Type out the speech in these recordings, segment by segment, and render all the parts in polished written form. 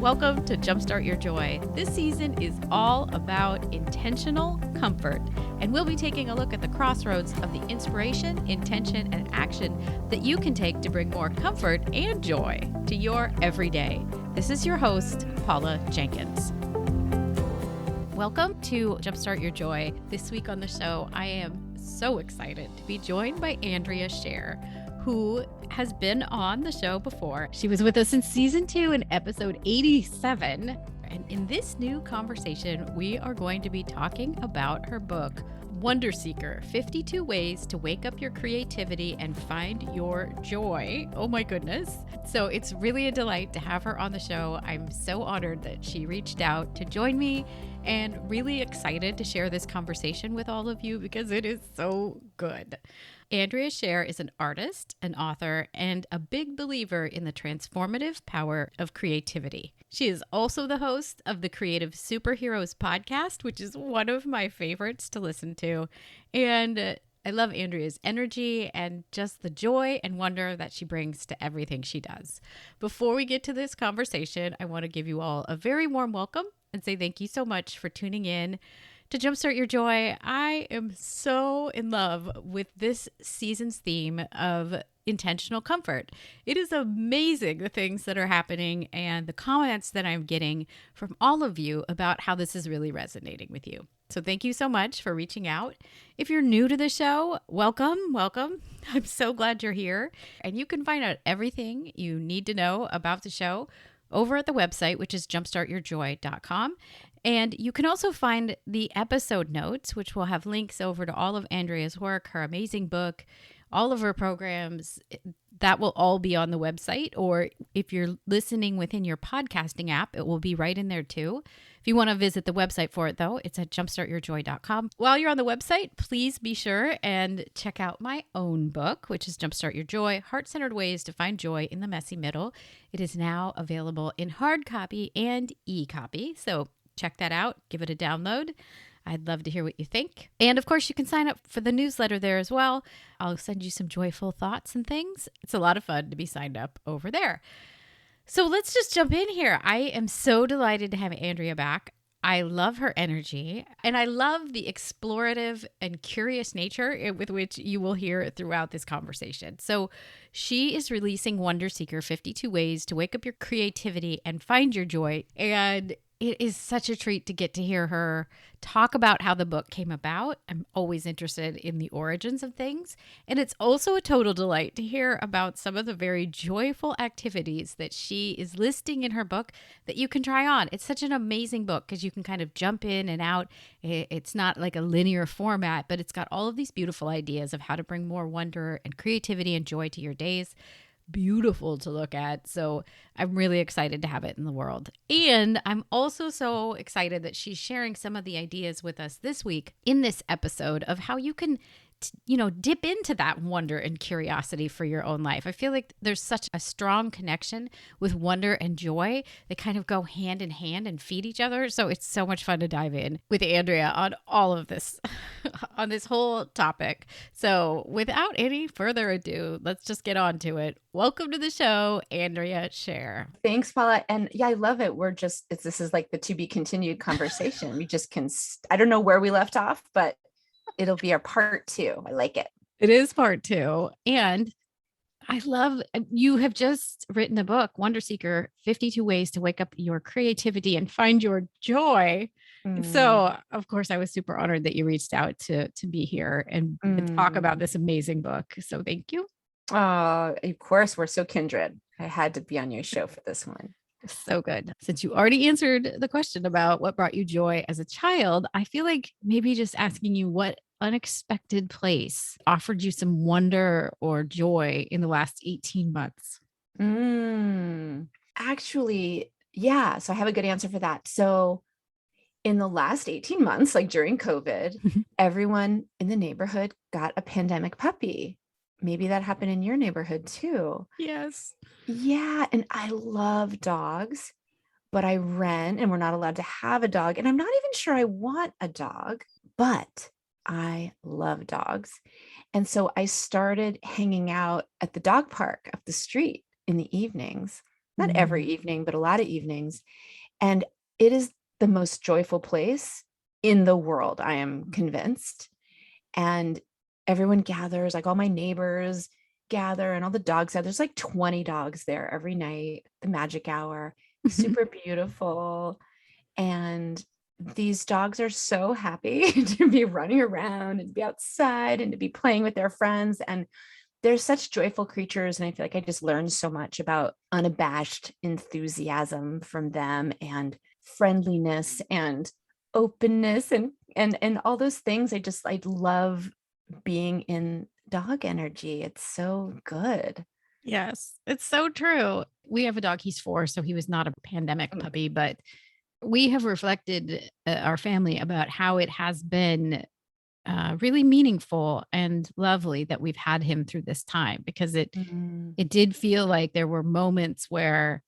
Welcome to Jumpstart Your Joy. This season is all about intentional comfort, and we'll be taking a look at the crossroads of the inspiration, intention, and action that you can take to bring more comfort and joy to your everyday. This is your host, Paula Jenkins. Welcome to Jumpstart Your Joy. This week on the show, I am so excited to be joined by Andrea Scher, who has been on the show before. She was with us in season 2 in episode 87. And in this new conversation, we are going to be talking about her book, Wonder Seeker, 52 Ways to Wake Up Your Creativity and Find Your Joy. Oh my goodness. So it's really a delight to have her on the show. I'm so honored that she reached out to join me and really excited to share this conversation with all of you because it is so good. Andrea Scher is an artist, an author, and a big believer in the transformative power of creativity. She is also the host of the Creative Superheroes podcast, which is one of my favorites to listen to. And I love Andrea's energy and just the joy and wonder that she brings to everything she does. Before we get to this conversation, I want to give you all a very warm welcome and say thank you so much for tuning in to Jumpstart Your Joy. I am so in love with this season's theme of intentional comfort. It is amazing the things that are happening and the comments that I'm getting from all of you about how this is really resonating with you. So thank you so much for reaching out. If you're new to the show, welcome. I'm so glad you're here. And you can find out everything you need to know about the show over at the website, which is jumpstartyourjoy.com. And you can also find the episode notes, which will have links over to all of Andrea's work, her amazing book, all of her programs. That will all be on the website. Or if you're listening within your podcasting app, it will be right in there too. If you want to visit the website for it, though, it's at jumpstartyourjoy.com. While you're on the website, please be sure and check out my own book, which is Jumpstart Your Joy, Heart-Centered Ways to Find Joy in the Messy Middle. It is now available in hard copy and e-copy. So check that out. Give it a download. I'd love to hear what you think. And of course, you can sign up for the newsletter there as well. I'll send you some joyful thoughts and things. It's a lot of fun to be signed up over there. So let's just jump in here. I am so delighted to have Andrea back. I love her energy, and I love the explorative and curious nature with which you will hear throughout this conversation. So she is releasing Wonder Seeker, 52 Ways to Wake Up Your Creativity and Find Your Joy. And it is such a treat to get to hear her talk about how the book came about. I'm always interested in the origins of things. And it's also a total delight to hear about some of the very joyful activities that she is listing in her book that you can try on. It's such an amazing book because you can kind of jump in and out. It's not like a linear format, but it's got all of these beautiful ideas of how to bring more wonder and creativity and joy to your days. Beautiful to look at. So I'm really excited to have it in the world. And I'm also so excited that she's sharing some of the ideas with us this week in this episode of how you can dip into that wonder and curiosity for your own life. I feel like there's such a strong connection with wonder and joy. They kind of go hand in hand and feed each other. So it's so much fun to dive in with Andrea on all of this, on this whole topic. So without any further ado, let's just get on to it. Welcome to the show, Andrea Scher. Thanks, Paula. And yeah, I love it. This is like the to be continued conversation. We just I don't know where we left off, but it'll be our part 2. I like it. It is part 2. And I love, you have just written a book, Wonder Seeker, 52 Ways to Wake Up Your Creativity and Find Your Joy. So, of course, I was super honored that you reached out to be here and talk about this amazing book. So thank you. Oh, of course, we're so kindred. I had to be on your show for this one. So good. Since you already answered the question about what brought you joy as a child, I feel like maybe just asking you what unexpected place offered you some wonder or joy in the last 18 months? Actually, yeah. So I have a good answer for that. So in the last 18 months, like during COVID, everyone in the neighborhood got a pandemic puppy. Maybe that happened in your neighborhood too. Yes. Yeah. And I love dogs, but I rent and we're not allowed to have a dog. And I'm not even sure I want a dog, but I love dogs. And so I started hanging out at the dog park up the street in the evenings not every evening, but a lot of evenings. And it is the most joyful place in the world, I am convinced. And everyone gathers, like all my neighbors gather and all the dogs out. There's like 20 dogs there every night, the magic hour, super beautiful. And these dogs are so happy to be running around and to be outside and to be playing with their friends. And they're such joyful creatures. And I feel like I just learned so much about unabashed enthusiasm from them and friendliness and openness and all those things. I love being in dog energy. It's so good. Yes, it's so true. We have a dog. He's 4, so he was not a pandemic puppy, but we have reflected our family about how it has been really meaningful and lovely that we've had him through this time, because it did feel like there were moments where,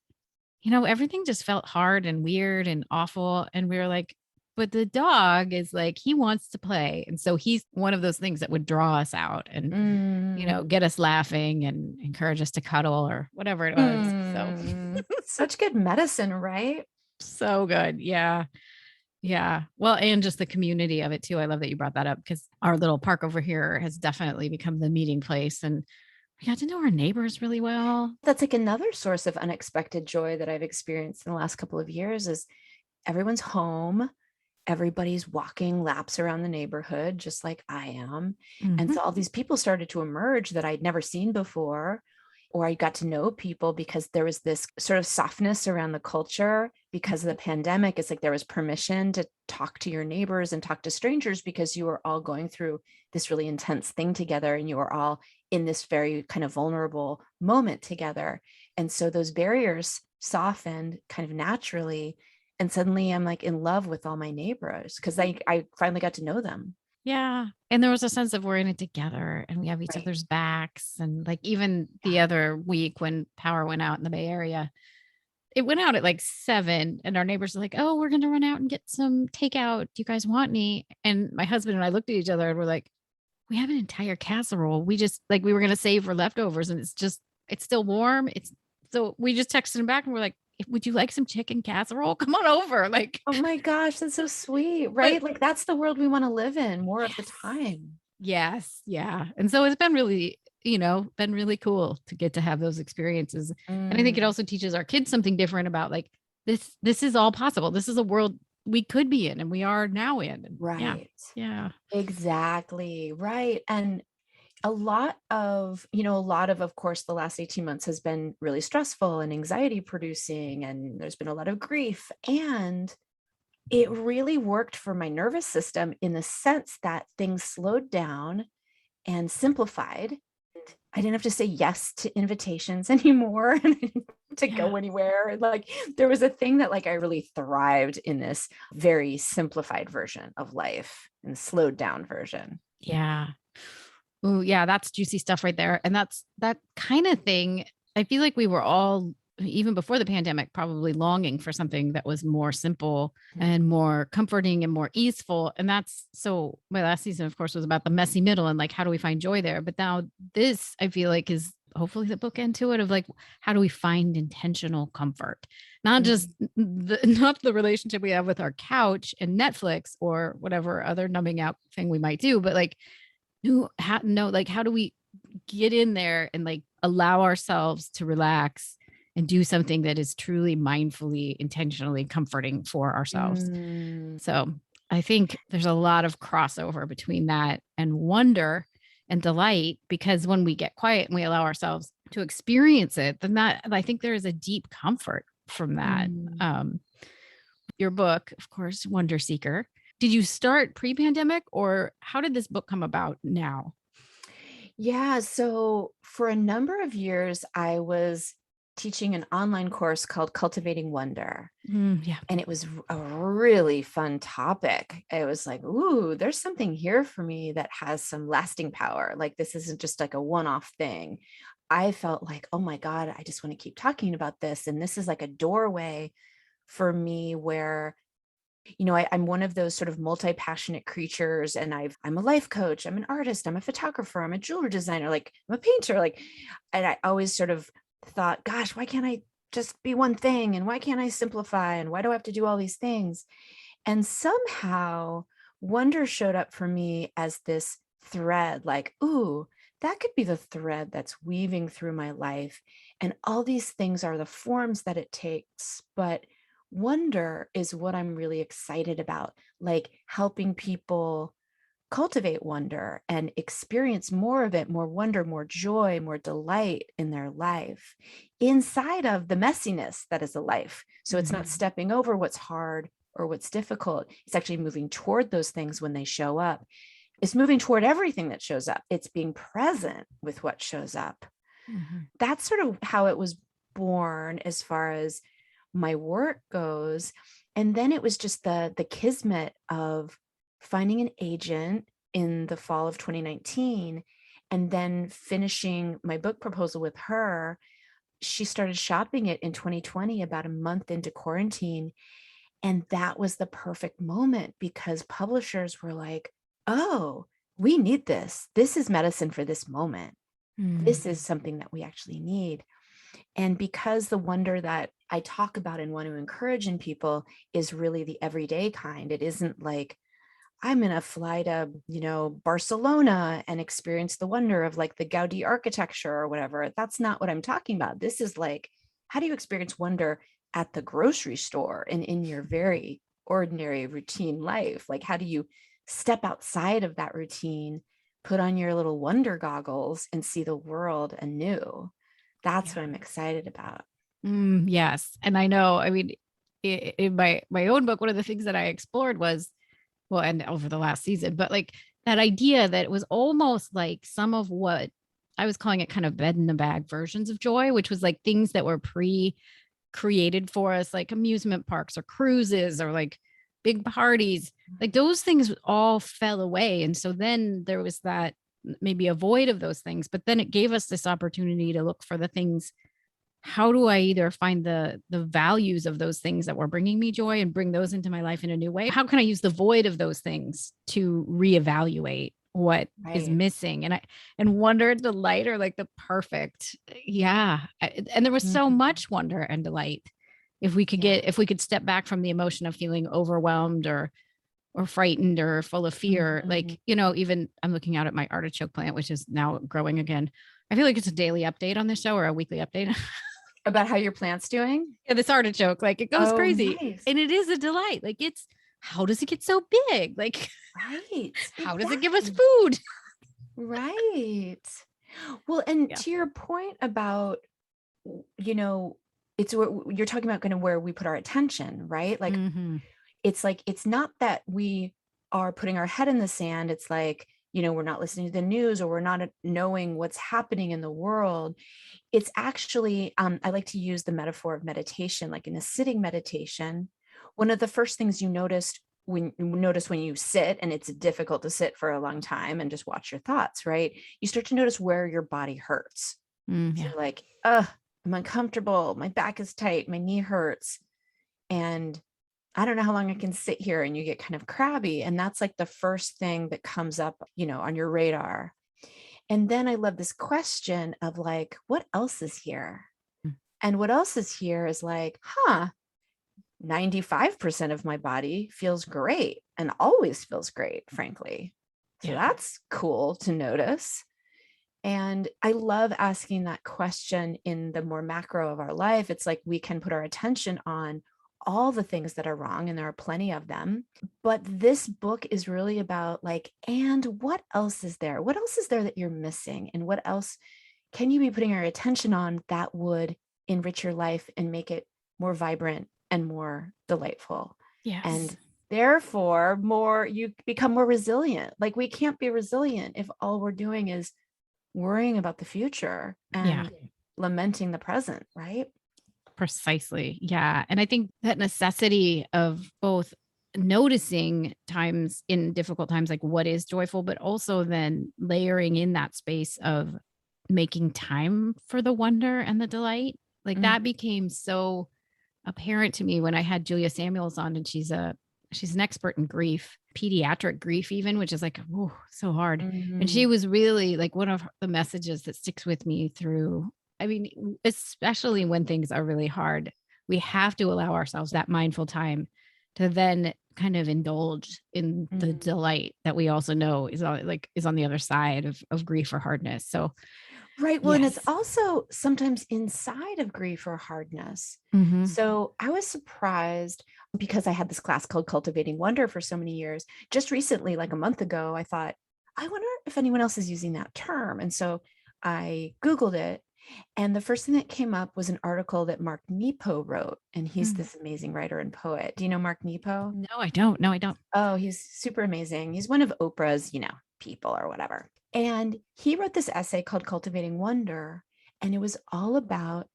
everything just felt hard and weird and awful. And we were like, but the dog is like, he wants to play. And so he's one of those things that would draw us out and, get us laughing and encourage us to cuddle or whatever it was. So such good medicine, right? so good. Yeah. Yeah. Well, and just the community of it too. I love that you brought that up, because our little park over here has definitely become the meeting place. And we got to know our neighbors really well. That's like another source of unexpected joy that I've experienced in the last couple of years is everyone's home. Everybody's walking laps around the neighborhood, just like I am. And so all these people started to emerge that I'd never seen before, or I got to know people because there was this sort of softness around the culture because of the pandemic. It's like there was permission to talk to your neighbors and talk to strangers because you were all going through this really intense thing together and you were all in this very kind of vulnerable moment together. And so those barriers softened kind of naturally. And suddenly I'm like in love with all my neighbors because I finally got to know them. Yeah. And there was a sense of we're in it together and we have each other's backs. And like even the other week when power went out in the Bay Area, it went out at like 7 and our neighbors were like, oh, we're going to run out and get some takeout. Do you guys want any? And my husband and I looked at each other and we're like, we have an entire casserole. We just like, we were going to save for leftovers and it's still warm. So we just texted him back and we're like, would you like some chicken casserole? Come on over. Like, oh my gosh, that's so sweet, right? Like that's the world we want to live in more of the time. Yes. Yeah. And so it's been really, been really cool to get to have those experiences. And I think it also teaches our kids something different about like, this is all possible. This is a world we could be in and we are now in. Right. Yeah. Exactly. Right. And a lot of course, the last 18 months has been really stressful and anxiety producing, and there's been a lot of grief. And it really worked for my nervous system in the sense that things slowed down and simplified. I didn't have to say yes to invitations anymore and I didn't have to go anywhere. Like there was a thing that like I really thrived in this very simplified version of life and slowed down version. Yeah. Oh, yeah, that's juicy stuff right there. And that's that kind of thing. I feel like we were all, even before the pandemic, probably longing for something that was more simple and more comforting and more easeful. And that's so my last season, of course, was about the messy middle and like, how do we find joy there? But now this, I feel like, is hopefully the bookend to it of like, how do we find intentional comfort? Not just not the relationship we have with our couch and Netflix or whatever other numbing out thing we might do, but like, how do we get in there and like allow ourselves to relax and do something that is truly mindfully, intentionally comforting for ourselves. So I think there's a lot of crossover between that and wonder and delight, because when we get quiet and we allow ourselves to experience it, then I think there is a deep comfort from that. Your book, of course, Wonder Seeker. Did you start pre-pandemic or how did this book come about now? Yeah. So for a number of years, I was teaching an online course called Cultivating Wonder. Yeah. And it was a really fun topic. It was like, ooh, there's something here for me that has some lasting power. Like this isn't just like a one-off thing. I felt like, oh my God, I just want to keep talking about this. And this is like a doorway for me where I'm one of those sort of multi-passionate creatures, and I'm a life coach, I'm an artist, I'm a photographer, I'm a jewelry designer, like I'm a painter, and I always sort of thought, gosh, why can't I just be one thing? And why can't I simplify? And why do I have to do all these things? And somehow wonder showed up for me as this thread, like, ooh, that could be the thread that's weaving through my life. And all these things are the forms that it takes. But wonder is what I'm really excited about, like helping people cultivate wonder and experience more of it, more wonder, more joy, more delight in their life inside of the messiness that is a life. So it's not stepping over what's hard or what's difficult. It's actually moving toward those things when they show up. It's moving toward everything that shows up. It's being present with what shows up. That's sort of how it was born as far as my work goes. And then it was just the kismet of finding an agent in the fall of 2019 and then finishing my book proposal with her. She started shopping it in 2020, about a month into quarantine. And that was the perfect moment because publishers were like, oh, we need this. This is medicine for this moment. This is something that we actually need. And because the wonder that I talk about and want to encourage in people is really the everyday kind, it isn't like, I'm going to fly to, Barcelona and experience the wonder of like the Gaudi architecture or whatever. That's not what I'm talking about. This is like, how do you experience wonder at the grocery store and in your very ordinary routine life? Like, how do you step outside of that routine, put on your little wonder goggles and see the world anew? That's what I'm excited about. Yes. And I know, I mean, in my own book, one of the things that I explored was, well, and over the last season, but like that idea that it was almost like some of what I was calling it kind of bed in the bag versions of joy, which was like things that were created for us, like amusement parks or cruises or like big parties, like those things all fell away. And so then there was that maybe a void of those things, but then it gave us this opportunity to look for the things. How do I either find the values of those things that were bringing me joy and bring those into my life in a new way? How can I use the void of those things to reevaluate what is missing? And wonder and delight are like the perfect. Yeah. And there was so much wonder and delight. If we could step back from the emotion of feeling overwhelmed or frightened or full of fear, like, even I'm looking out at my artichoke plant, which is now growing again. I feel like it's a daily update on the show or a weekly update. About how your plant's doing? Yeah, this artichoke, like it goes crazy. Nice. And it is a delight. Like how does it get so big? Like, how does it give us food? Right. Well, and to your point about, it's what you're talking about, kind of where we put our attention, right? Like, it's like, it's not that we are putting our head in the sand. It's like, we're not listening to the news or we're not knowing what's happening in the world. It's actually, I like to use the metaphor of meditation, like in a sitting meditation. One of the first things you notice when you sit, and it's difficult to sit for a long time and just watch your thoughts, right? You start to notice where your body hurts. So you're like, I'm uncomfortable. My back is tight. My knee hurts. And I don't know how long I can sit here, and you get kind of crabby. And that's like the first thing that comes up, on your radar. And then I love this question of like, what else is here? And what else is here is like, 95% of my body feels great and always feels great, frankly. So that's cool to notice. And I love asking that question in the more macro of our life. It's like we can put our attention on all the things that are wrong, and there are plenty of them. But this book is really about like, and what else is there? What else is there that you're missing? And what else can you be putting your attention on that would enrich your life and make it more vibrant and more delightful? Yes. And therefore, you become more resilient. Like, we can't be resilient if all we're doing is worrying about the future and lamenting the present, right? Precisely. Yeah. And I think that necessity of both noticing times in difficult times, like what is joyful, but also then layering in that space of making time for the wonder and the delight. Like that became so apparent to me when I had Julia Samuels on, and she's an expert in grief, pediatric grief even, which is like, so hard. And she was really like, one of the messages that sticks with me through I mean, especially when things are really hard, we have to allow ourselves that mindful time to then kind of indulge in the Mhm. delight that we also know is on the other side of grief or hardness. So Right. Well, and it's yes. also sometimes inside of grief or hardness. Hmm. So I was surprised because I had this class called Cultivating Wonder for so many years. Just recently, like a month ago, I thought, I wonder if anyone else is using that term. And so I Googled it. And the first thing that came up was an article that Mark Nepo wrote. And he's this amazing writer and poet. Do you know Mark Nepo? No, I don't. No, I don't. Oh, he's super amazing. He's one of Oprah's, people or whatever. And he wrote this essay called Cultivating Wonder. And it was all about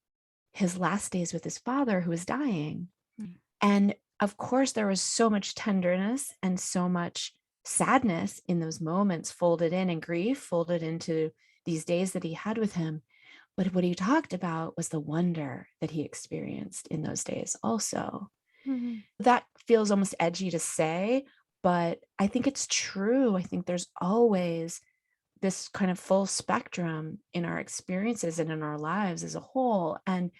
his last days with his father who was dying. Mm. And of course, there was so much tenderness and so much sadness in those moments folded in, and grief folded into these days that he had with him. But what he talked about was the wonder that he experienced in those days also. Mhm. That feels almost edgy to say, but I think it's true. I think there's always this kind of full spectrum in our experiences and in our lives as a whole. And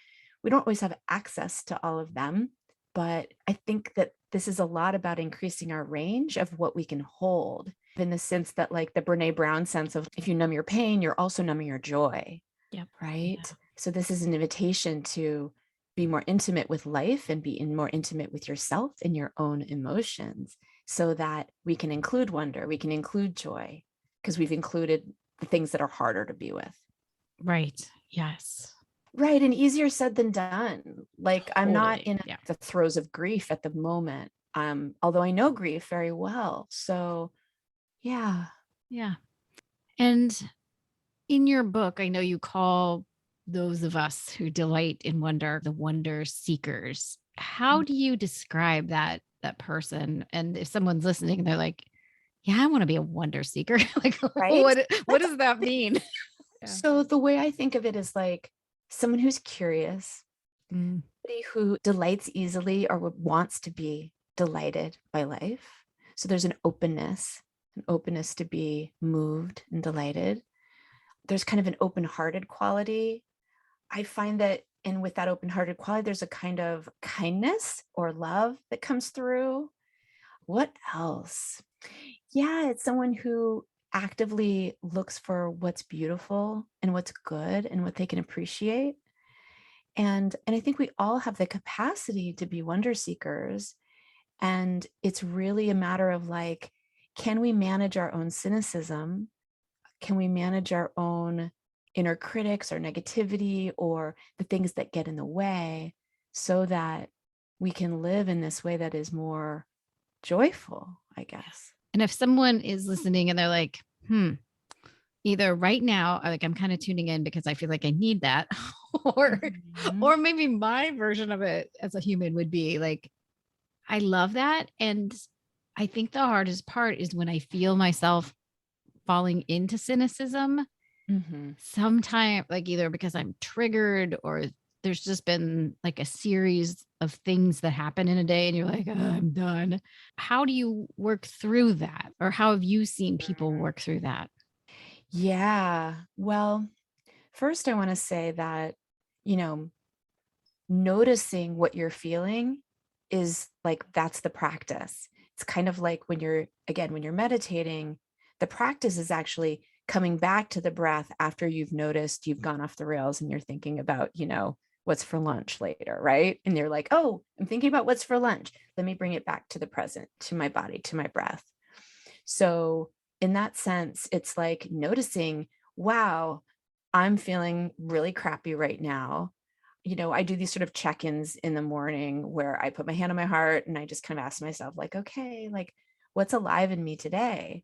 we don't always have access to all of them. But I think that this is a lot about increasing our range of what we can hold, in the sense that, like the Brene Brown sense of, if you numb your pain, you're also numbing your joy, Yep. right? Yeah. So this is an invitation to be more intimate with life and be more intimate with yourself and your own emotions, so that we can include wonder, we can include joy, because we've included the things that are harder to be with. Right. Yes. Right. And easier said than done. Like, I'm not Totally. in Yeah. the throes of grief at the moment. Although I know grief very well. So yeah. Yeah. And in your book, I know you call those of us who delight in wonder the wonder seekers. How do you describe that person? And if someone's listening, they're like, "Yeah, I want to be a wonder seeker." Like, Right. what That's does that mean? Yeah. so the way I think of it is like someone who's curious, Mm. somebody who delights easily or wants to be delighted by life. So there's an openness to be moved and delighted. There's kind of an open-hearted quality. I find that, and with that open-hearted quality, there's a kind of kindness or love that comes through. What else? Yeah, it's someone who actively looks for what's beautiful and what's good and what they can appreciate. And I think we all have the capacity to be wonder seekers. And it's really a matter of like, can we manage our own cynicism? Can we manage our own inner critics or negativity or the things that get in the way, so that we can live in this way that is more joyful, I guess? And if someone is listening and they're like, either right now, like I'm kind of tuning in because I feel like I need that, or Mhm. or maybe my version of it as a human would be like, I love that. And I think the hardest part is when I feel myself falling into cynicism, Mhm. sometime like either because I'm triggered or there's just been like a series of things that happen in a day and you're like, "Oh, I'm done." How do you work through that? Or how have you seen people work through that? Yeah. Well, first, I want to say that, you know, noticing what you're feeling is like, that's the practice. It's kind of like when you're meditating, the practice is actually coming back to the breath after you've noticed you've gone off the rails and you're thinking about, what's for lunch later, right? And you're like, oh, I'm thinking about what's for lunch. Let me bring it back to the present, to my body, to my breath. So, in that sense, it's like noticing, wow, I'm feeling really crappy right now. I do these sort of check-ins in the morning where I put my hand on my heart and I just kind of ask myself, like, okay, like, what's alive in me today?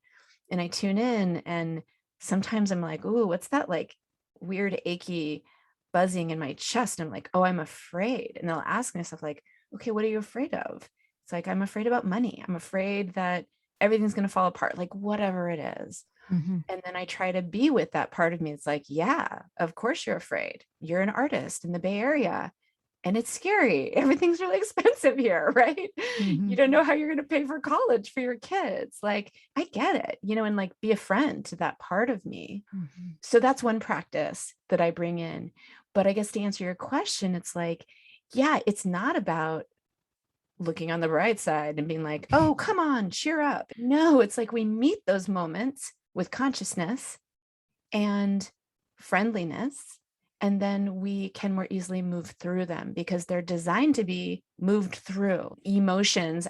And I tune in, and sometimes I'm like, ooh, what's that like weird, achy buzzing in my chest? I'm like, oh, I'm afraid. And I'll ask myself, like, okay, what are you afraid of? It's like, I'm afraid about money. I'm afraid that everything's going to fall apart, like whatever it is. Mhm. And then I try to be with that part of me. It's like, yeah, of course you're afraid. You're an artist in the Bay Area and it's scary. Everything's really expensive here, right? You Mhm. don't know how you're going to pay for college for your kids. Like, I get it, and like be a friend to that part of me. Mhm. So that's one practice that I bring in. But I guess to answer your question, it's like, yeah, it's not about looking on the bright side and being like, oh, come on, cheer up. No, it's like we meet those moments with consciousness and friendliness, and then we can more easily move through them because they're designed to be moved through. Emotions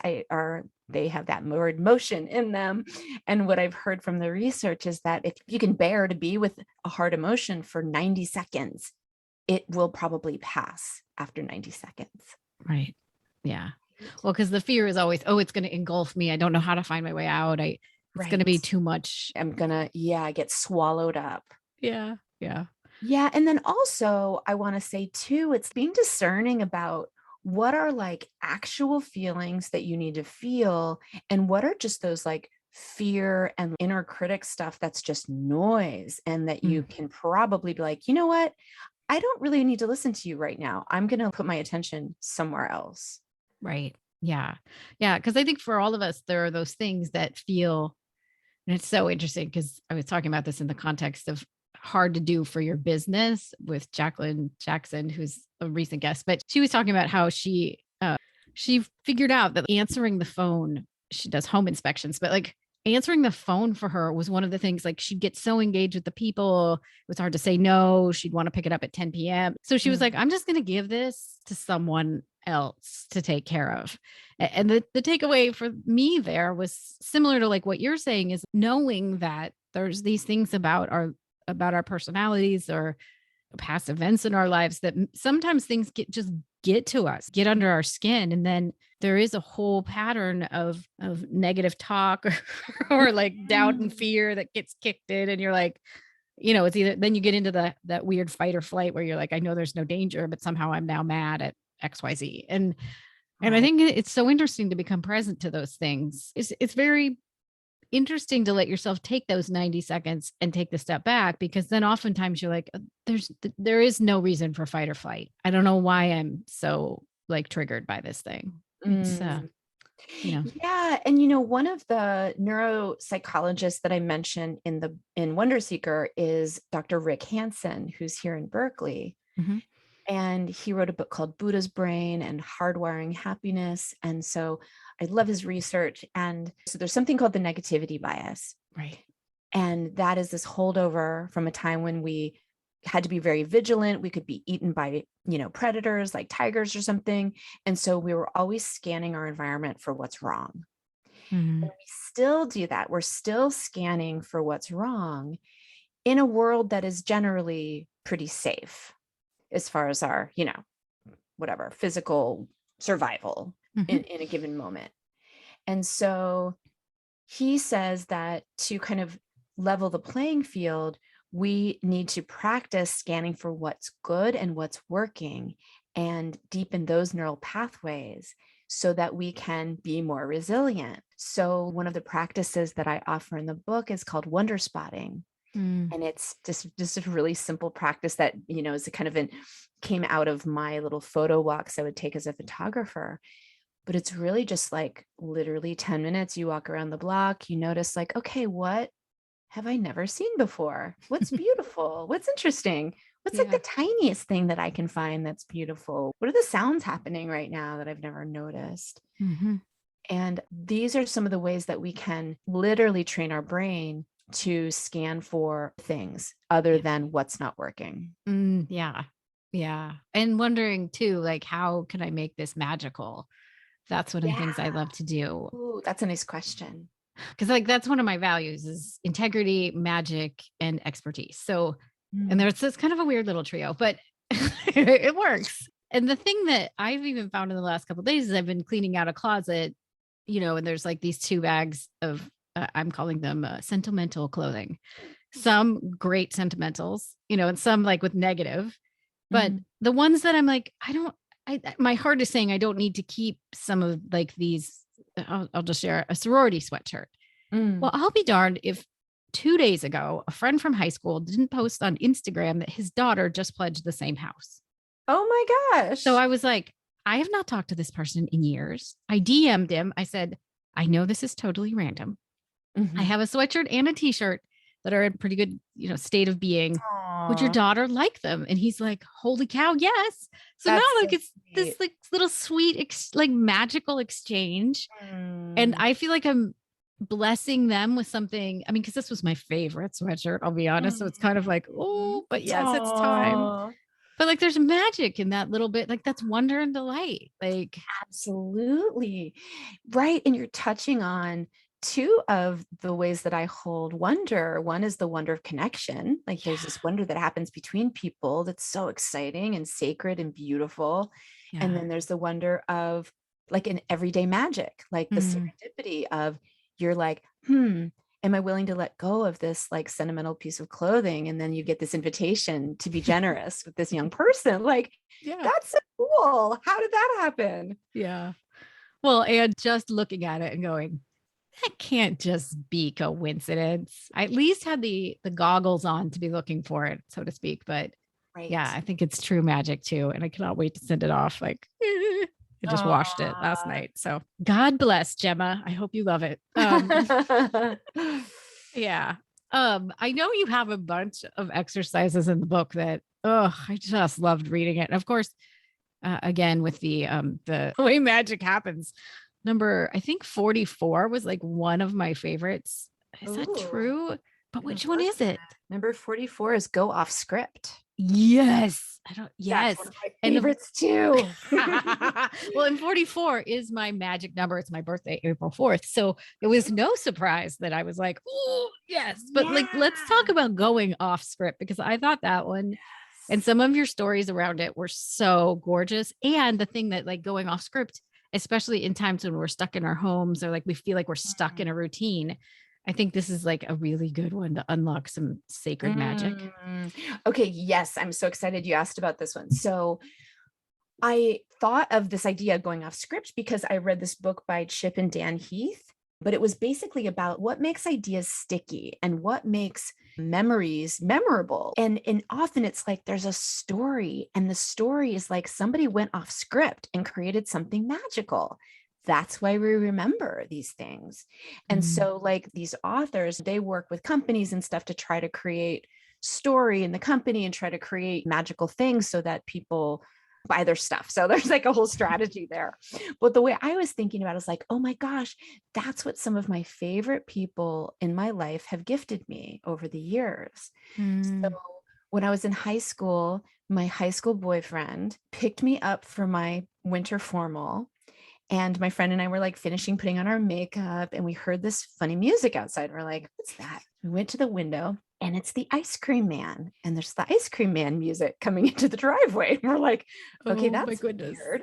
they have that word motion in them. And what I've heard from the research is that if you can bear to be with a hard emotion for 90 seconds, it will probably pass after 90 seconds. Right. Yeah. Well, because the fear is always, oh, it's going to engulf me. I don't know how to find my way out. It's going to be too much. I'm going to, get swallowed up. Yeah. Yeah. Yeah. And then also, I want to say too, it's being discerning about what are like actual feelings that you need to feel and what are just those like fear and inner critic stuff that's just noise, and that you can probably be like, you know what? I don't really need to listen to you right now. I'm going to put my attention somewhere else. Right. Yeah. Yeah. Because I think for all of us, there are those things that feel, and it's so interesting because I was talking about this in the context of hard to do for your business with Jacqueline Jackson, who's a recent guest, but she was talking about how she figured out that answering the phone, she does home inspections, but like answering the phone for her was one of the things, like she'd get so engaged with the people. It was hard to say no. She'd want to pick it up at 10 p.m. So she was like, I'm just going to give this to someone else to take care of. And the takeaway for me there was similar to like what you're saying, is knowing that there's these things about our personalities or past events in our lives that sometimes things get to us, get under our skin. And then there is a whole pattern of negative talk or like doubt and fear that gets kicked in. And you're like, it's either, then you get into that weird fight or flight where you're like, I know there's no danger, but somehow I'm now mad at XYZ. And I think it's so interesting to become present to those things. It's very interesting to let yourself take those 90 seconds and take the step back, because then oftentimes you're like, there is no reason for fight or flight. I don't know why I'm so like triggered by this thing. It's, Yeah. And one of the neuropsychologists that I mentioned in Wonder Seeker is Dr. Rick Hanson, who's here in Berkeley. Mm-hmm. And he wrote a book called Buddha's Brain and Hardwiring Happiness. And so I love his research. And so there's something called the negativity bias. Right. And that is this holdover from a time when we had to be very vigilant. We could be eaten by, predators like tigers or something. And so we were always scanning our environment for what's wrong. Mm-hmm. And we still do that. We're still scanning for what's wrong in a world that is generally pretty safe as far as our, whatever, physical survival in a given moment. And so he says that to kind of level the playing field, we need to practice scanning for what's good and what's working and deepen those neural pathways so that we can be more resilient. So one of the practices that I offer in the book is called wonder spotting. And it's just a really simple practice that, is kind of came out of my little photo walks I would take as a photographer. But it's really just like literally 10 minutes. You walk around the block, you notice like, okay, what have I never seen before? What's beautiful? What's interesting? What's like the tiniest thing that I can find that's beautiful? What are the sounds happening right now that I've never noticed? Mm-hmm. And these are some of the ways that we can literally train our brain to scan for things other than what's not working. Yeah. And wondering too, like, how can I make this magical? That's one of the things I love to do. Ooh, that's a nice question. Because like, that's one of my values is integrity, magic, and expertise. So, and there's this kind of a weird little trio, but it works. And the thing that I've even found in the last couple of days is I've been cleaning out a closet, and there's like these 2 bags of, I'm calling them sentimental clothing, some great sentimentals, and some like with negative, but the ones that I'm like, my heart is saying I don't need to keep some of like these. I'll just share a sorority sweatshirt. Well, I'll be darned if 2 days ago, a friend from high school didn't post on Instagram that his daughter just pledged the same house. Oh my gosh. So I was like, I have not talked to this person in years. I DM'd him. I said, I know this is totally random. I have a sweatshirt and a t-shirt that are in pretty good, state of being. Aww. would your daughter like them? And he's like, holy cow, yes. So now That's like so it's this sweet. like little sweet, like magical exchange. And Mm. I feel like I'm blessing them with something. I mean, because this was my favorite sweatshirt, I'll be honest. So it's kind of like, oh, but yes, it's time. Aw. But like there's magic in that little bit. Like that's wonder and delight. Like, Absolutely. Right. And you're touching on two of the ways that I hold wonder. One is the wonder of connection. Like yeah, there's this wonder that happens between people that's so exciting and sacred and beautiful. And yeah. then there's the wonder of like an everyday magic, like the Mm. serendipity of you're like, am I willing to let go of this like sentimental piece of clothing? And then you get this invitation to be generous with this young person. Like, Yeah. that's so cool. How did that happen? Yeah. Well, and just looking at it and going, that can't just be coincidence. I at least had the goggles on to be looking for it, so to speak. But yeah, Right. I think it's true magic too. And I cannot wait to send it off. Like I just washed it last Aw. night. So God bless Gemma. I hope you love it. Yeah. I know you have a bunch of exercises in the book that I just loved reading it. And of course, again with the way magic happens. Number, I think 44 was like one of my favorites. Is that Ooh, true? I But haven't which one looked is at it? that. Number 44 is go off script. Yes. I don't, That's yes. one of my And favorites too. well, and 44 is my magic number. It's my birthday, April 4th. So it was no surprise that I was like, oh, yes. But like, let's talk Yeah. about going off script because I thought that one and some of your stories around it were so gorgeous. And the thing that like going off script, especially in times when we're stuck in our homes or like we feel like we're stuck in a routine, I think this is like a really good one to unlock some sacred magic. Okay, yes, I'm so excited you asked about this one. So I thought of this idea going off script because I read this book by Chip and Dan Heath, but it was basically about what makes ideas sticky and what makes memories memorable. And often it's like there's a story, and the story is like somebody went off script and created something magical. That's why we remember these things. And Mm. so, like these authors, they work with companies and stuff to try to create story in the company and try to create magical things so that people buy their stuff. So there's like a whole strategy there. But the way I was thinking about it is like, oh my gosh, that's what some of my favorite people in my life have gifted me over the years. So Mm. when I was in high school, my high school boyfriend picked me up for my winter formal. And my friend and I were like finishing putting on our makeup, and we heard this funny music outside. We're like, what's that? We went to the window, and it's the ice cream man. And there's the ice cream man music coming into the driveway. And we're like, okay, Oh my that's goodness. weird.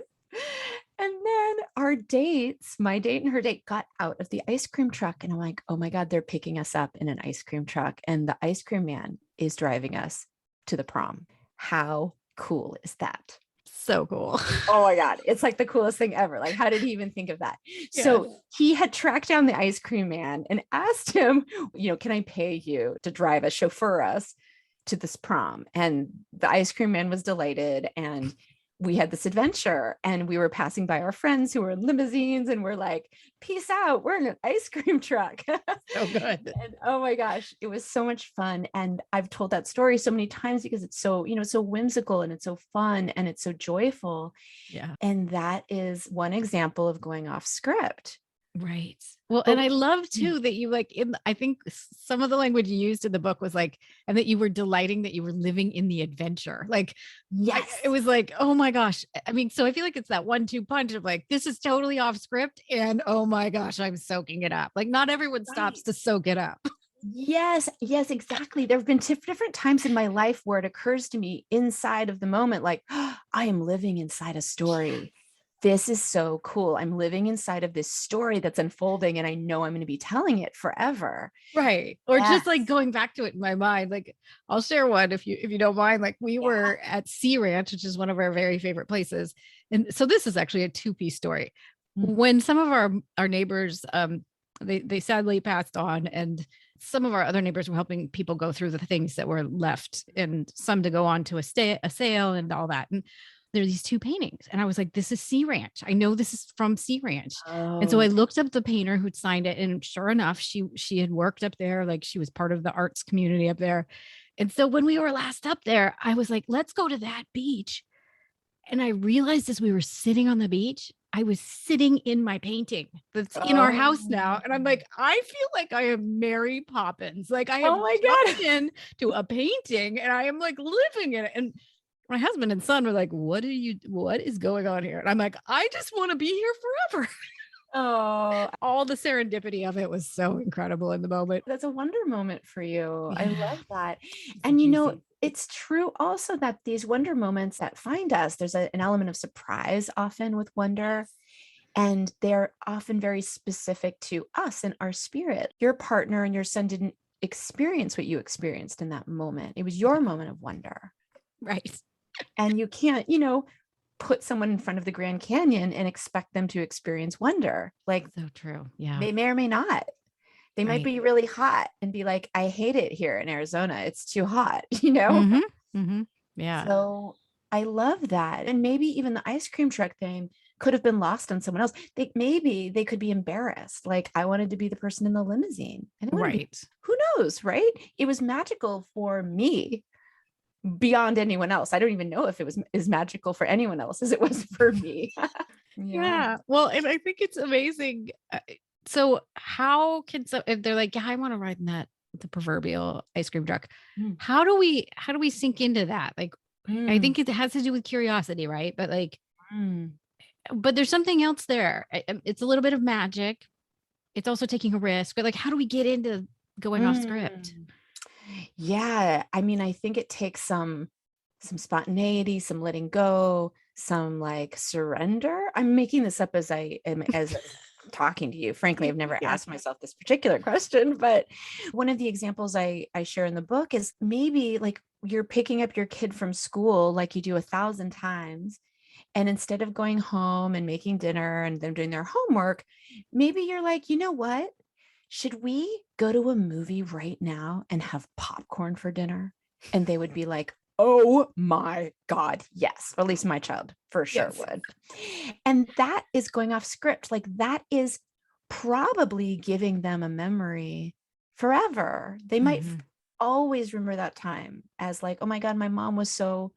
And then our dates, my date and her date, got out of the ice cream truck. And I'm like, oh my God, they're picking us up in an ice cream truck. And the ice cream man is driving us to the prom. How cool is that? So cool. Oh my God. It's like the coolest thing ever. Like, how did he even think of that? Yes. So he had tracked down the ice cream man and asked him, can I pay you to drive us, chauffeur us to this prom? And the ice cream man was delighted. And we had this adventure, and we were passing by our friends who were in limousines, and we're like, peace out. We're in an ice cream truck. So good. And oh my gosh, it was so much fun. And I've told that story so many times because it's so, so whimsical and it's so fun and it's so joyful. Yeah. And that is one example of going off script. Right. Well, But and I love too that you like I think some of the language you used in the book was like, and that you were delighting that you were living in the adventure. Like, yes, it was like, oh my gosh. I mean, so I feel like it's that 1-2 punch of like, this is totally off script. And oh my gosh, I'm soaking it up. Like, not everyone stops right. to soak it up. Yes, exactly. There have been different times in my life where it occurs to me inside of the moment, like, oh, I am living inside a story. This is so cool. I'm living inside of this story that's unfolding, and I know I'm going to be telling it forever. Right. Or Yes. just like going back to it in my mind. Like, I'll share one if you don't mind. Like, we were at Sea Ranch, which is one of our very favorite places. And so this is actually a two-piece story. When some of our neighbors they sadly passed on, and some of our other neighbors were helping people go through the things that were left, and some to go on to a sale and all that. And there are these two paintings, and I was like, this is Sea Ranch. I know this is from Sea Ranch. And so I Oh, looked up the painter who'd signed it, and sure enough, she had worked up there, like she was part of the arts community up there. And so when we were last up there, I was like, let's go to that beach. And I realized as we were sitting on the beach, I was sitting in my painting that's in our house now. And I'm like, I feel like I am Mary Poppins. Like I have Oh my jumped God. in to a painting and I am like living in it. And my husband and son were like, what is going on here? And I'm like, I just want to be here forever. Oh, All the serendipity of it was so incredible in the moment. that's a wonder moment for you. I Yeah. love that. It's And juicy. it's true also that these wonder moments that find us, there's an element of surprise often with wonder. And they're often very specific to us and our spirit. Your partner and your son didn't experience what you experienced in that moment. It was your moment of wonder. Right. And you can't, put someone in front of the Grand Canyon and expect them to experience wonder. Like So true. Yeah. they may or may not. They might Right. be really hot and be like, I hate it here in Arizona. It's too hot, Yeah. So I love that. And maybe even the ice cream truck thing could have been lost on someone else. Maybe they could be embarrassed. Like I wanted to be the person in the limousine. I didn't want to be, Right. who knows, right? It was magical for me beyond anyone else. I don't even know if it was as magical for anyone else as it was for me. Yeah. Well, and I think it's amazing. So how can if they're like, yeah, I want to ride in the proverbial ice cream truck. Mm. How do we sink into that? Like, I Mm. think it has to do with curiosity, right? But like, Mm. but there's something else there. It's a little bit of magic. It's also taking a risk, but like, how do we get into going off script? Yeah. I mean, I think it takes some spontaneity, some letting go, some like surrender. I'm making this up as I am as I'm talking to you. Frankly, I've never Yeah. asked myself this particular question, but one of the examples I share in the book is maybe like you're picking up your kid from school like you do 1,000 times. And instead of going home and making dinner and them doing their homework, maybe you're like, you know what? Should we go to a movie right now and have popcorn for dinner? And they would be like, oh my God, yes. Or at least my child for sure would. And that is going off script. Like that is probably giving them a memory forever. They might always remember that time as like, oh my God, my mom was so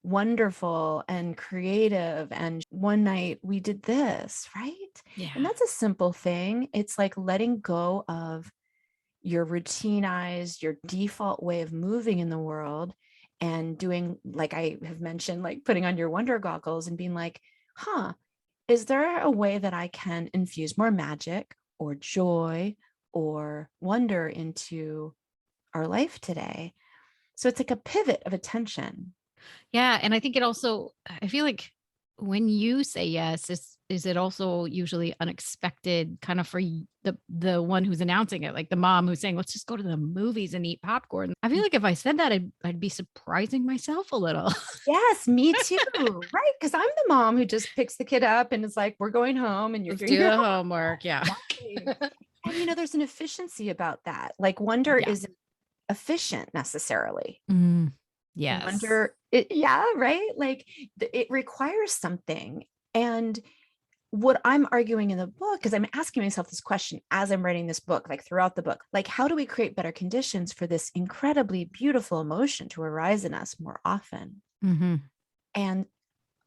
wonderful and creative. And one night we did this, right? Yeah. And that's a simple thing. It's like letting go of your routinized, your default way of moving in the world and doing, like I have mentioned, like putting on your wonder goggles and being like, is there a way that I can infuse more magic or joy or wonder into our life today? So it's like a pivot of attention. Yeah. And I think I feel like when you say yes, is it also usually unexpected kind of for the one who's announcing it, like the mom who's saying, let's just go to the movies and eat popcorn. I feel like if I said that, I'd be surprising myself a little. Yes, me too. Right. Because I'm the mom who just picks the kid up and is like, we're going home and you're Let's doing do your the homework. Yeah. Exactly. And there's an efficiency about that. Like wonder Yeah. isn't efficient necessarily. Yes. Wonder, right? Like it requires something. And what I'm arguing in the book is I'm asking myself this question as I'm writing this book, like throughout the book, like how do we create better conditions for this incredibly beautiful emotion to arise in us more often? And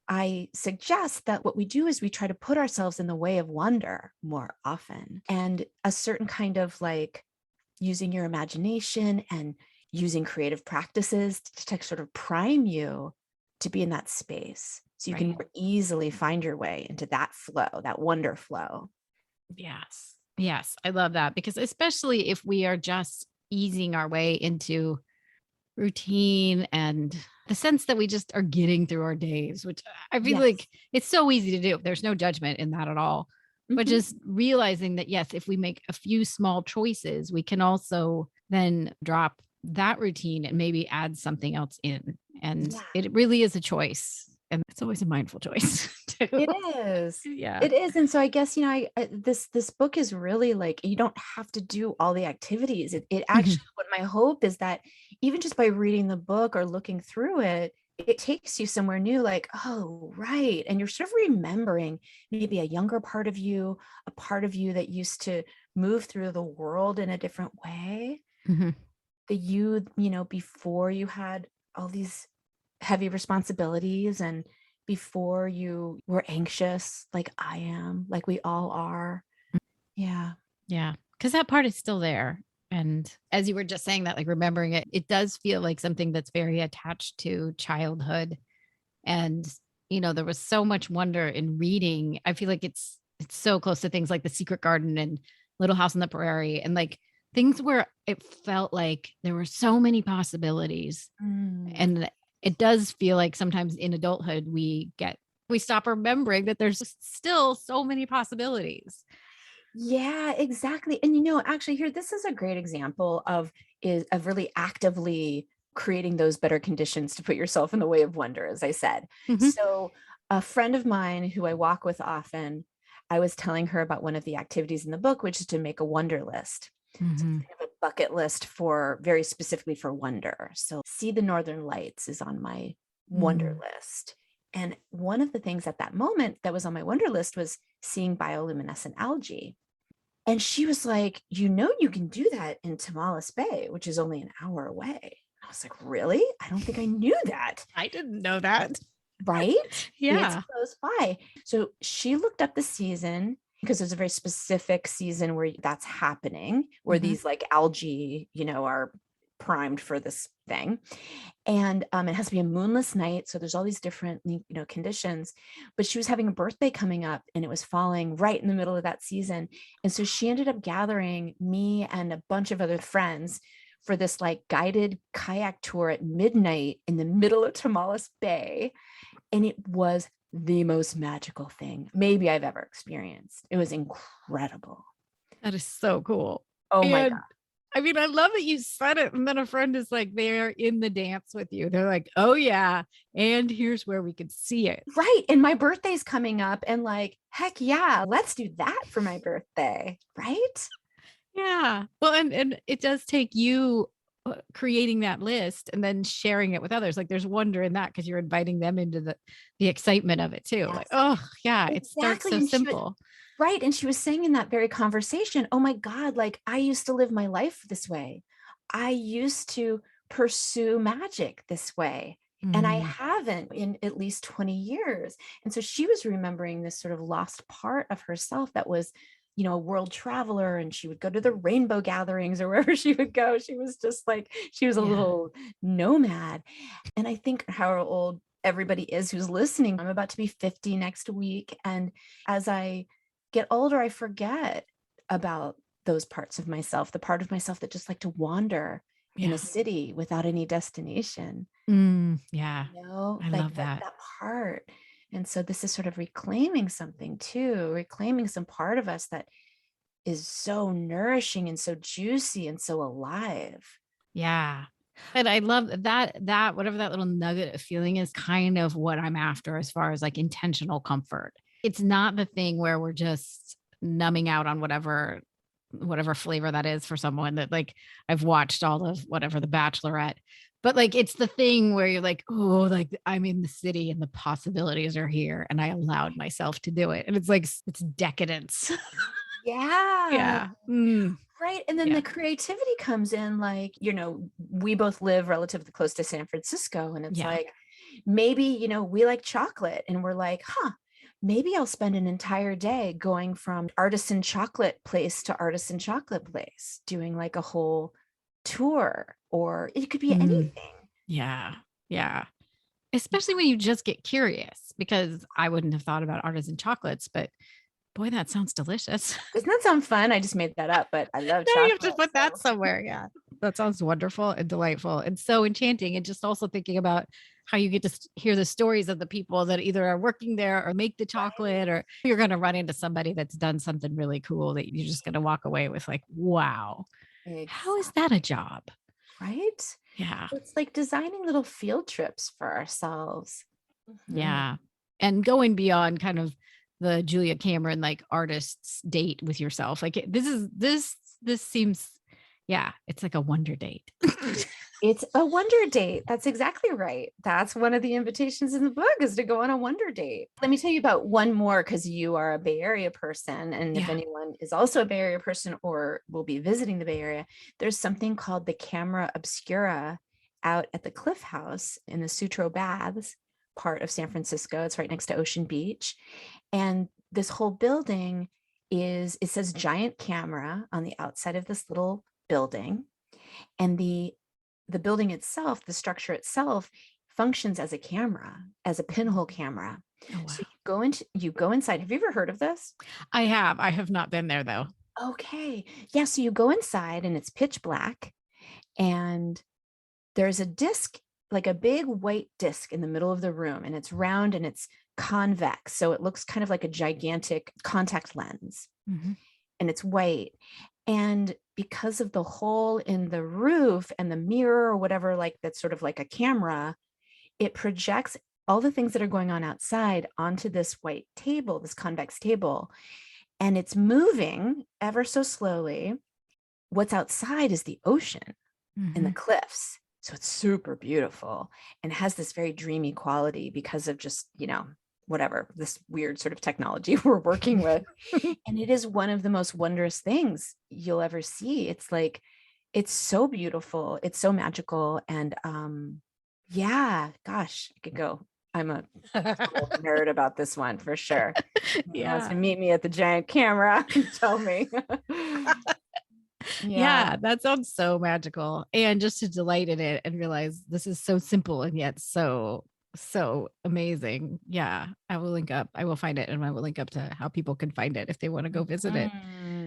I suggest that what we do is we try to put ourselves in the way of wonder more often, and a certain kind of like using your imagination and using creative practices to sort of prime you to be in that space so you can more easily find your way into that flow, that wonder flow. Yes. Yes. I love that because especially if we are just easing our way into routine and the sense that we just are getting through our days, which I feel like it's so easy to do. There's no judgment in that at all. But just realizing that, yes, if we make a few small choices, we can also then drop that routine and maybe add something else in. And it really is a choice. And it's always a mindful choice too. It is. Yeah. It is. And so I guess, this book is really like, you don't have to do all the activities. It actually, what my hope is that even just by reading the book or looking through it, it takes you somewhere new, like, oh, right. And you're sort of remembering maybe a younger part of you, a part of you that used to move through the world in a different way. the you, you know, before you had all these heavy responsibilities and before you were anxious, like I am, like we all are. Yeah. Yeah. Because that part is still there. And as you were just saying that, like remembering it, it does feel like something that's very attached to childhood. And, you know, there was so much wonder in reading. I feel like it's so close to things like The Secret Garden and Little House on the Prairie and like things where it felt like there were so many possibilities. And it does feel like sometimes in adulthood we stop remembering that there's still so many possibilities. Yeah, exactly. And you know, actually here, this is a great example of really actively creating those better conditions to put yourself in the way of wonder, as I said. Mhm. So a friend of mine who I walk with often, I was telling her about one of the activities in the book, which is to make a wonder list. So Mhm. I have a bucket list for very specifically for wonder. So see the Northern Lights is on my wonder list. And one of the things at that moment that was on my wonder list was seeing bioluminescent algae. And she was like, you know, you can do that in Tamales Bay, which is only an hour away. I was like, really? I don't think I knew that. I didn't know that. Right? It's Yeah. close by. So she looked up the season because there's a very specific season where that's happening, where Mhm. these like algae, you know, are primed for this thing. And it has to be a moonless night. So there's all these different, you know, conditions. But she was having a birthday coming up and it was falling right in the middle of that season. And so she ended up gathering me and a bunch of other friends for this like guided kayak tour at midnight in the middle of Tamales Bay. And it was the most magical thing maybe I've ever experienced. It was incredible. That is so cool. Oh my God. And I mean, I love that you said it. And then a friend is like, they're in the dance with you. They're like, oh, yeah. And here's where we could see it. Right. And my birthday's coming up and like, heck yeah, let's do that for my birthday. Right. Yeah. Well, and it does take you creating that list and then sharing it with others. Like there's wonder in that because you're inviting them into the excitement of it too. Yes. Like, oh yeah, it starts Exactly. so And simple. right. And she was saying in that very conversation, oh my God, like I used to live my life this way. I used to pursue magic this way. And I Mm, haven't in at least 20 years. And so she was remembering this sort of lost part of herself that was, you know, a world traveler and she would go to the rainbow gatherings or wherever she would go. She was just like, she was a yeah. little nomad. And I think how old everybody is who's listening, I'm about to be 50 next week. And as I get older, I forget about those parts of myself, the part of myself that just like to wander in a Yeah. city without any destination. Yeah. You know, I like love that. that part. And so this is sort of reclaiming something too, reclaiming some part of us that is so nourishing and so juicy and so alive. Yeah. And I love that whatever that little nugget of feeling is kind of what I'm after as far as like intentional comfort. It's not the thing where we're just numbing out on whatever flavor that is for someone that like I've watched all of whatever The Bachelorette. But like it's the thing where you're like, oh, like I'm in the city and the possibilities are here and I allowed myself to do it. And it's like it's decadence. Yeah. Yeah. Right. And then Yeah. the creativity comes in, like, you know, we both live relatively close to San Francisco. And it's Yeah. like, maybe, you know, we like chocolate and we're like, maybe I'll spend an entire day going from artisan chocolate place to artisan chocolate place, doing like a whole tour, or it could be Mm, anything. yeah. Yeah. Especially when you just get curious, because I wouldn't have thought about artisan chocolates, but boy, that sounds delicious. Doesn't that sound fun? I just made that up, but I love Now you have to chocolate. put that So somewhere. Yeah. That sounds wonderful and delightful and so enchanting. And just also thinking about how you get to hear the stories of the people that either are working there or make the right. chocolate, or you're going to run into somebody that's done something really cool that you're just going to walk away with like, wow, how is that a Exactly. job? Right. Yeah. It's like designing little field trips for ourselves. Mhm. Yeah. And going beyond kind of the Julia Cameron like artist's date with yourself. Like this seems, yeah, it's like a wonder date. It's a wonder date. That's exactly right. That's one of the invitations in the book, is to go on a wonder date. Let me tell you about one more, because you are a Bay Area person. And if Yeah. anyone is also a Bay Area person or will be visiting the Bay Area, there's something called the Camera Obscura out at the Cliff House in the Sutro Baths part of San Francisco. It's right next to Ocean Beach. And this whole building it says giant camera on the outside of this little building. And the building itself, the structure itself, functions as a camera, as a pinhole camera. Oh, wow. So you go inside. Have you ever heard of this? I have not been there though. Okay. Yeah. So you go inside and it's pitch black, and there's a disc, like a big white disc in the middle of the room, and it's round and it's convex. So it looks kind of like a gigantic contact lens, and it's white. And because of the hole in the roof and the mirror or whatever, like that's sort of like a camera, it projects all the things that are going on outside onto this white table, this convex table, and it's moving ever so slowly. What's outside is the ocean and the cliffs. So it's super beautiful and has this very dreamy quality because of just, whatever, this weird sort of technology we're working with. And it is one of the most wondrous things you'll ever see. It's like, it's so beautiful. It's so magical. And yeah, gosh, I could go. I'm a nerd about this one for sure. Yeah. Wants to meet me at the giant camera and tell me. Yeah, that sounds so magical. And just to delight in it and realize this is so simple and yet so amazing. Yeah, I will find it, and I will link up to how people can find it if they want to go visit it.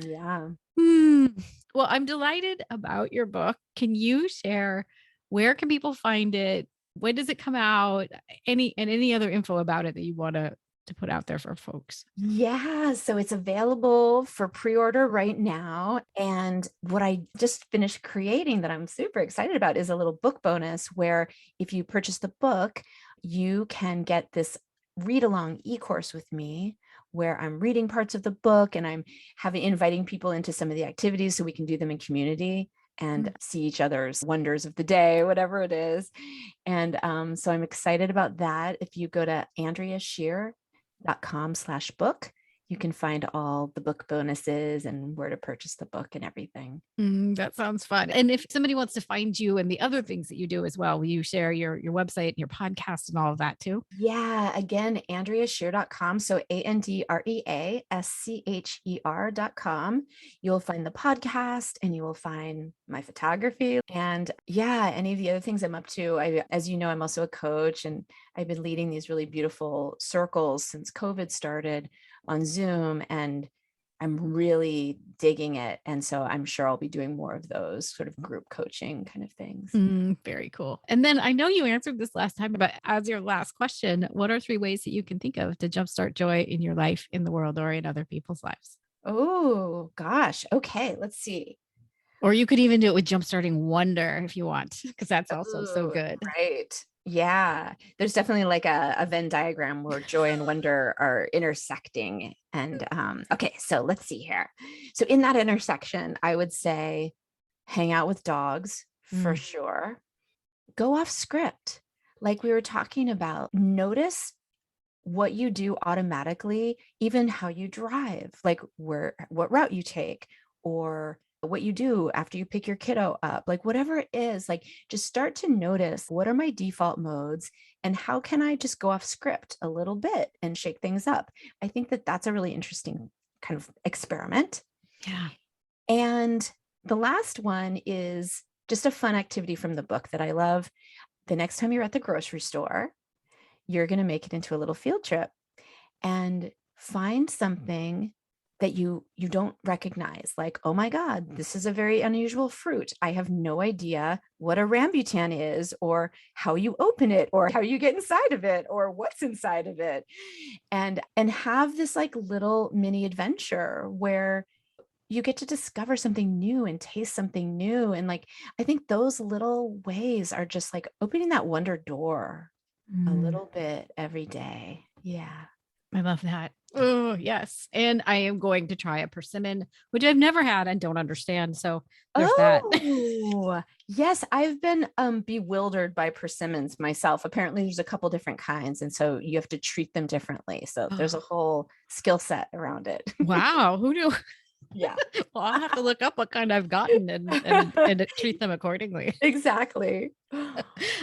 Yeah. Well, I'm delighted about your book. Can you share, where can people find it? When does it come out? Any other info about it that you want to put out there for folks? Yeah, so it's available for pre-order right now. And what I just finished creating that I'm super excited about is a little book bonus where if you purchase the book, you can get this read along e-course with me, where I'm reading parts of the book and I'm inviting people into some of the activities so we can do them in community and see each other's wonders of the day, whatever it is. And so I'm excited about that. If you go to andreascher.com/book, you can find all the book bonuses and where to purchase the book and everything. That sounds fun. And if somebody wants to find you and the other things that you do as well, will you share your website and your podcast and all of that too? Yeah, again, andreascher.com. So AndreaScher.com. You'll find the podcast and you will find my photography. And yeah, any of the other things I'm up to. As you know, I'm also a coach, and I've been leading these really beautiful circles since COVID started on Zoom, and I'm really digging it. And so I'm sure I'll be doing more of those sort of group coaching kind of things. Very cool. And then I know you answered this last time, but as your last question, what are 3 ways that you can think of to jumpstart joy in your life, in the world, or in other people's lives? Oh, gosh. Okay, let's see. Or you could even do it with jumpstarting wonder if you want, because that's also so good. Right. Yeah. There's definitely like a Venn diagram where joy and wonder are intersecting. And okay, so let's see here. So in that intersection, I would say hang out with dogs for sure. Go off script. Like we were talking about, notice what you do automatically, even how you drive, like what route you take, or what you do after you pick your kiddo up, like whatever it is, like just start to notice, what are my default modes and how can I just go off script a little bit and shake things up? I think that that's a really interesting kind of experiment. Yeah. And the last one is just a fun activity from the book that I love. The next time you're at the grocery store, you're going to make it into a little field trip and find something that you don't recognize. Like, oh my God, this is a very unusual fruit. I have no idea what a rambutan is, or how you open it, or how you get inside of it, or what's inside of it. And have this like little mini adventure where you get to discover something new and taste something new. And like, I think those little ways are just like opening that wonder door a little bit every day. Yeah. I love that. Oh, yes. And I am going to try a persimmon, which I've never had and don't understand. So there's that. Oh, yes. I've been bewildered by persimmons myself. Apparently, there's a couple different kinds, and so you have to treat them differently. So there's a whole skill set around it. Wow. Who knew? Yeah. Well, I'll have to look up what kind I've gotten and treat them accordingly. Exactly. Oh,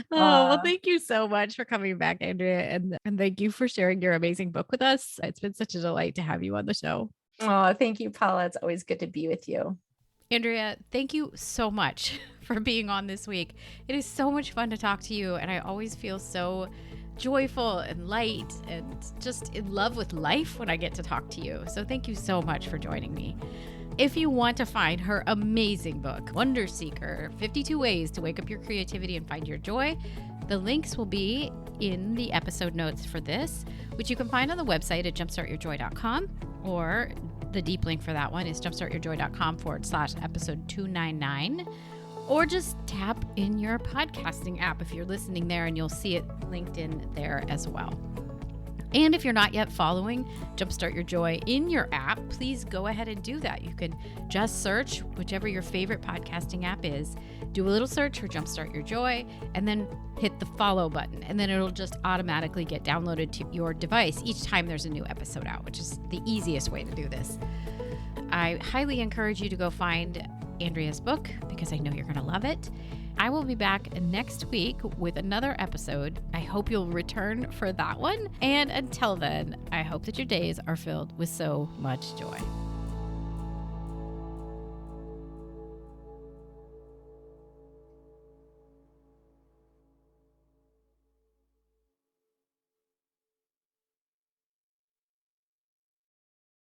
well, thank you so much for coming back, Andrea. And thank you for sharing your amazing book with us. It's been such a delight to have you on the show. Oh, thank you, Paula. It's always good to be with you. Andrea, thank you so much for being on this week. It is so much fun to talk to you, and I always feel so joyful and light and just in love with life when I get to talk to you. So thank you so much for joining me. If you want to find her amazing book, Wonder Seeker, 52 Ways to Wake Up Your Creativity and Find Your Joy, the links will be in the episode notes for this, which you can find on the website at jumpstartyourjoy.com, or the deep link for that one is jumpstartyourjoy.com/episode 299, or just tap in your podcasting app if you're listening there, and you'll see it linked in there as well. And if you're not yet following Jumpstart Your Joy in your app, please go ahead and do that. You can just search whichever your favorite podcasting app is, do a little search for Jumpstart Your Joy, and then hit the follow button. And then it'll just automatically get downloaded to your device each time there's a new episode out, which is the easiest way to do this. I highly encourage you to go find Andrea's book because I know you're going to love it. I will be back next week with another episode. I hope you'll return for that one. And until then, I hope that your days are filled with so much joy.